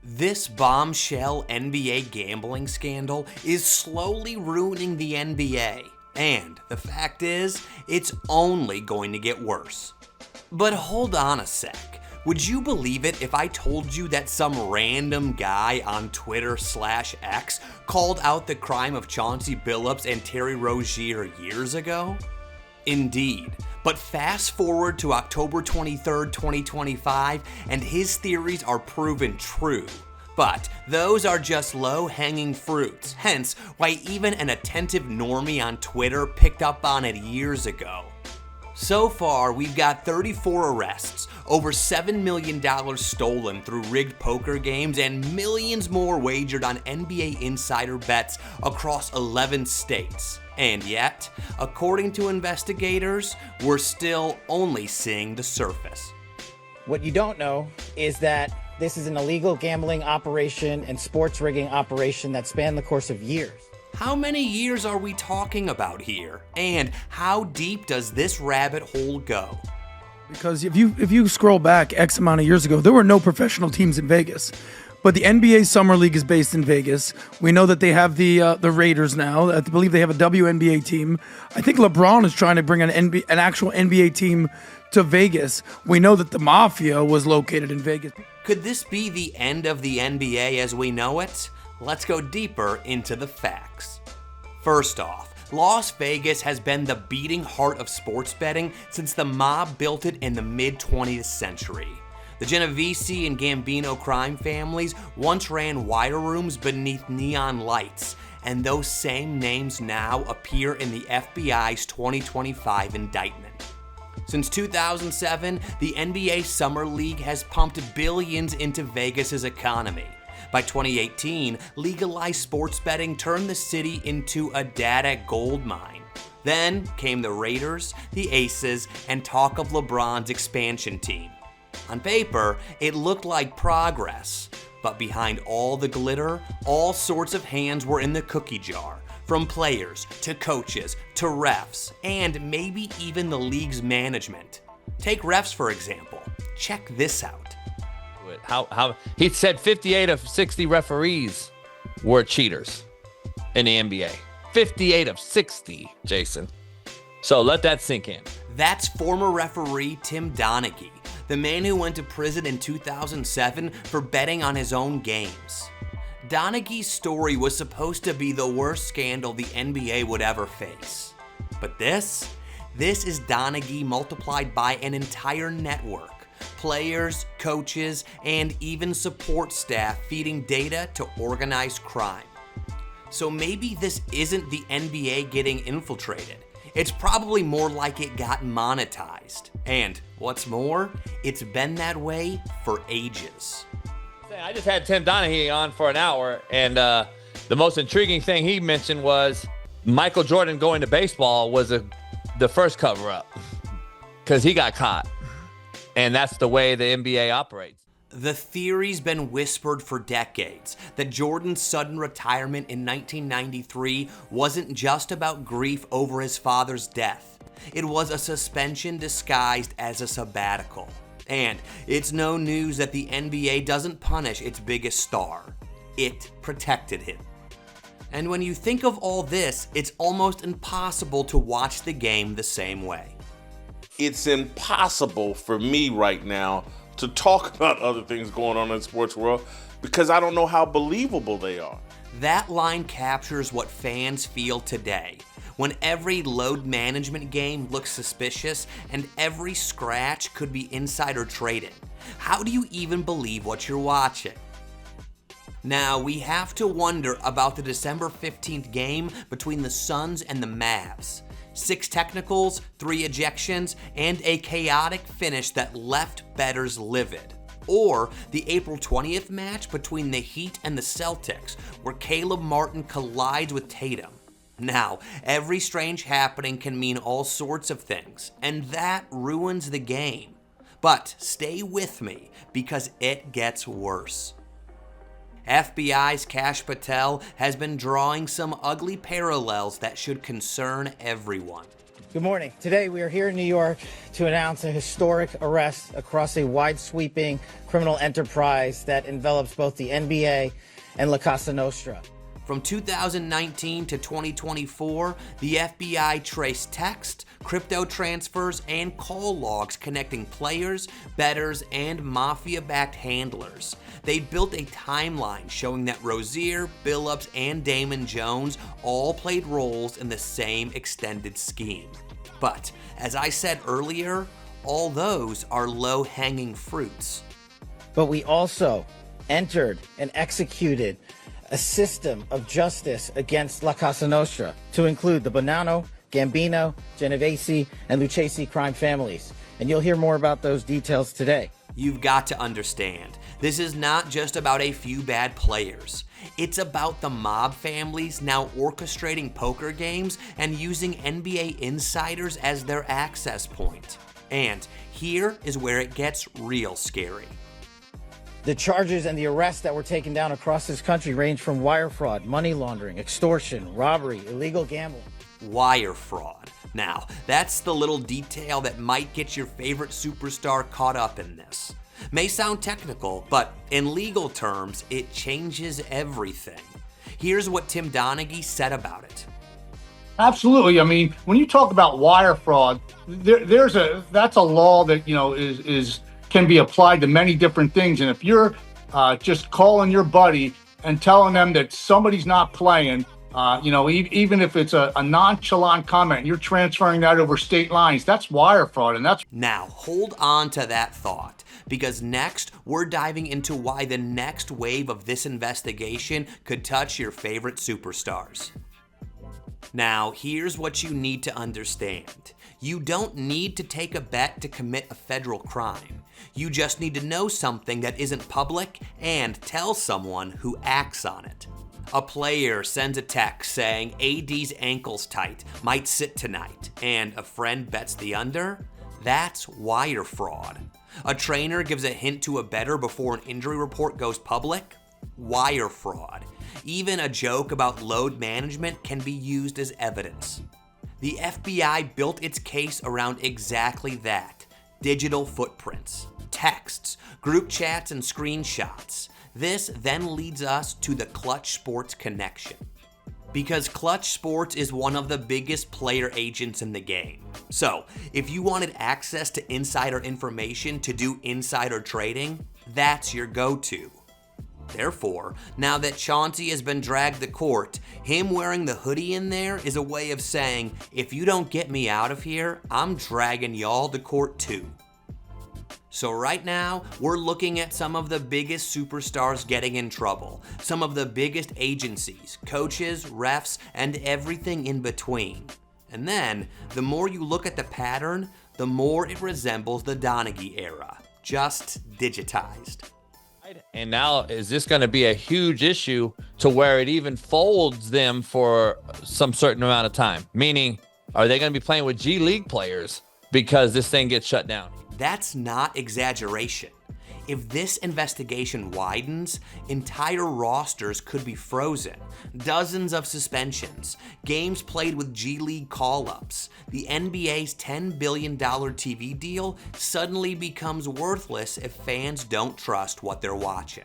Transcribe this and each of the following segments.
This bombshell NBA gambling scandal is slowly ruining the NBA, and the fact is, it's only going to get worse. But hold on a sec. Would you believe it if I told you that some random guy on Twitter/X called out the crime of Chauncey Billups and Terry Rozier years ago? Indeed. But fast forward to October 23rd, 2025, and his theories are proven true. But those are just low-hanging fruits, hence why even an attentive normie on Twitter picked up on it years ago. So far, we've got 34 arrests, over $7 million stolen through rigged poker games, and millions more wagered on NBA insider bets across 11 states. And yet, according to investigators, we're still only seeing the surface. What you don't know is that this is an illegal gambling operation and sports rigging operation that spanned the course of years. How many years are we talking about here? And how deep does this rabbit hole go? Because if you scroll back X amount of years ago, there were no professional teams in Vegas. But the NBA Summer League is based in Vegas. We know that they have the Raiders now. I believe they have a WNBA team. I think LeBron is trying to bring an actual NBA team to Vegas. We know that the Mafia was located in Vegas. Could this be the end of the NBA as we know it? Let's go deeper into the facts. First off, Las Vegas has been the beating heart of sports betting since the mob built it in the mid-20th century. The Genovese and Gambino crime families once ran wire rooms beneath neon lights, and those same names now appear in the FBI's 2025 indictment. Since 2007, the NBA Summer League has pumped billions into Vegas's economy. By 2018, legalized sports betting turned the city into a data goldmine. Then came the Raiders, the Aces, and talk of LeBron's expansion team. On paper, it looked like progress, but behind all the glitter, all sorts of hands were in the cookie jar, from players to coaches to refs, and maybe even the league's management. Take refs for example. Check this out. How he said 58 of 60 referees were cheaters in the NBA. 58 of 60, Jason. So let that sink in. That's former referee Tim Donaghy, the man who went to prison in 2007 for betting on his own games. Donaghy's story was supposed to be the worst scandal the NBA would ever face. But this is Donaghy multiplied by an entire network. Players, coaches, and even support staff feeding data to organized crime. So maybe this isn't the NBA getting infiltrated. It's probably more like it got monetized. And what's more, it's been that way for ages. I just had Tim Donaghy on for an hour, and the most intriguing thing he mentioned was Michael Jordan going to baseball was the first cover-up because he got caught. And that's the way the NBA operates. The theory's been whispered for decades that Jordan's sudden retirement in 1993 wasn't just about grief over his father's death. It was a suspension disguised as a sabbatical. And it's no news that the NBA doesn't punish its biggest star. It protected him. And when you think of all this, it's almost impossible to watch the game the same way. It's impossible for me right now to talk about other things going on in the sports world because I don't know how believable they are. That line captures what fans feel today, when every load management game looks suspicious and every scratch could be insider trading. How do you even believe what you're watching? Now, we have to wonder about the December 15th game between the Suns and the Mavs. 6 technicals, 3 ejections, and a chaotic finish that left bettors livid. Or the April 20th match between the Heat and the Celtics, where Caleb Martin collides with Tatum. Now, every strange happening can mean all sorts of things, and that ruins the game. But stay with me, because it gets worse. FBI's Kash Patel has been drawing some ugly parallels that should concern everyone. Good morning. Today we are here in New York to announce a historic arrest across a wide-sweeping criminal enterprise that envelops both the NBA and La Casa Nostra. From 2019 to 2024, the FBI traced text, crypto transfers, and call logs connecting players, bettors, and mafia-backed handlers. They built a timeline showing that Rozier, Billups, and Damon Jones all played roles in the same extended scheme. But, as I said earlier, all those are low-hanging fruits. But we also entered and executed a system of justice against La Casa Nostra to include the Bonanno, Gambino, Genovese, and Lucchese crime families. And you'll hear more about those details today. You've got to understand, this is not just about a few bad players. It's about the mob families now orchestrating poker games and using NBA insiders as their access point. And here is where it gets real scary. The charges and the arrests that were taken down across this country range from wire fraud, money laundering, extortion, robbery, illegal gambling. Wire fraud. Now, that's the little detail that might get your favorite superstar caught up in this. May sound technical, but in legal terms, it changes everything. Here's what Tim Donaghy said about it. Absolutely. I mean, when you talk about wire fraud, that's a law that, is can be applied to many different things. And if you're just calling your buddy and telling them that somebody's not playing, even if it's a nonchalant comment, you're transferring that over state lines, that's wire fraud. And that's Now, hold on to that thought, because next we're diving into why the next wave of this investigation could touch your favorite superstars. Now, here's what you need to understand. You don't need to take a bet to commit a federal crime. You just need to know something that isn't public and tell someone who acts on it. A player sends a text saying AD's ankle's tight, might sit tonight, and a friend bets the under? That's wire fraud. A trainer gives a hint to a bettor before an injury report goes public? Wire fraud. Even a joke about load management can be used as evidence. The FBI built its case around exactly that: digital footprints, texts, group chats, and screenshots. This then leads us to the Clutch Sports connection. Because Clutch Sports is one of the biggest player agents in the game. So, if you wanted access to insider information to do insider trading, that's your go-to. Therefore, now that Chauncey has been dragged to court, him wearing the hoodie in there is a way of saying, if you don't get me out of here, I'm dragging y'all to court too. So right now, we're looking at some of the biggest superstars getting in trouble, some of the biggest agencies, coaches, refs, and everything in between. And then, the more you look at the pattern, the more it resembles the Donaghy era, just digitized. And now, is this going to be a huge issue to where it even folds them for some certain amount of time? Meaning, are they going to be playing with G League players because this thing gets shut down? That's not exaggeration. If this investigation widens, entire rosters could be frozen, dozens of suspensions, games played with G League call-ups. The NBA's $10 billion TV deal suddenly becomes worthless if fans don't trust what they're watching.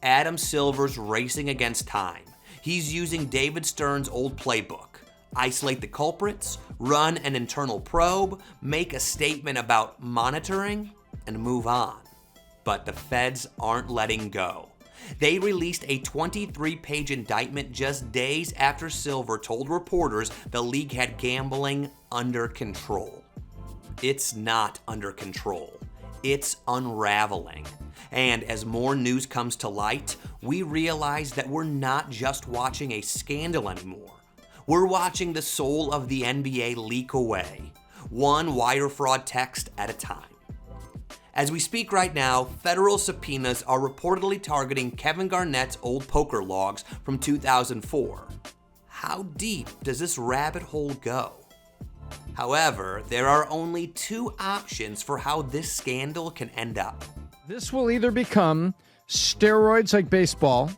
Adam Silver's racing against time. He's using David Stern's old playbook. Isolate the culprits, run an internal probe, make a statement about monitoring, and move on. But the feds aren't letting go. They released a 23-page indictment just days after Silver told reporters the league had gambling under control. It's not under control. It's unraveling. And as more news comes to light, we realize that we're not just watching a scandal anymore. We're watching the soul of the NBA leak away, one wire fraud text at a time. As we speak right now, federal subpoenas are reportedly targeting Kevin Garnett's old poker logs from 2004. How deep does this rabbit hole go? However, there are only two options for how this scandal can end up. This will either become steroids like baseball,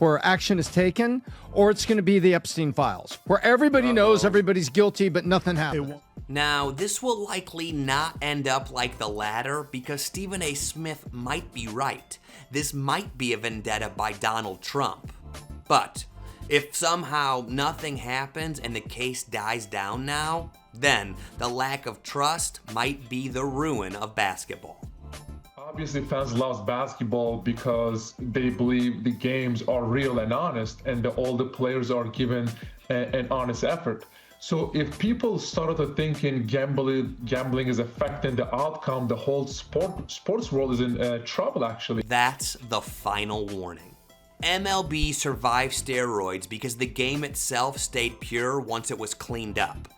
where action is taken, or it's going to be the Epstein files, where everybody knows everybody's guilty, but nothing happened. Now, this will likely not end up like the latter because Stephen A. Smith might be right. This might be a vendetta by Donald Trump. But if somehow nothing happens and the case dies down now, then the lack of trust might be the ruin of basketball. Obviously, fans love basketball because they believe the games are real and honest, and all the players are given an honest effort. So if people started thinking gambling is affecting the outcome, the whole sports world is in trouble, actually. That's the final warning. MLB survived steroids because the game itself stayed pure once it was cleaned up.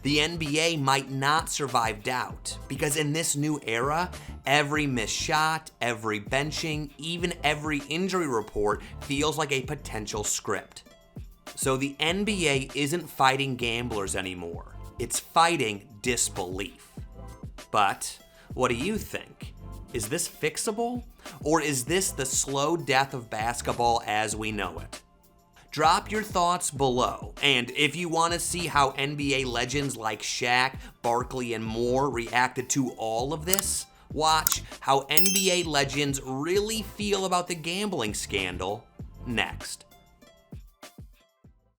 The NBA might not survive doubt because in this new era, every missed shot, every benching, even every injury report feels like a potential script. So the NBA isn't fighting gamblers anymore. It's fighting disbelief. But what do you think? Is this fixable? Or is this the slow death of basketball as we know it? Drop your thoughts below, and if you want to see how NBA legends like Shaq, Barkley, and more reacted to all of this, watch how NBA legends really feel about the gambling scandal next.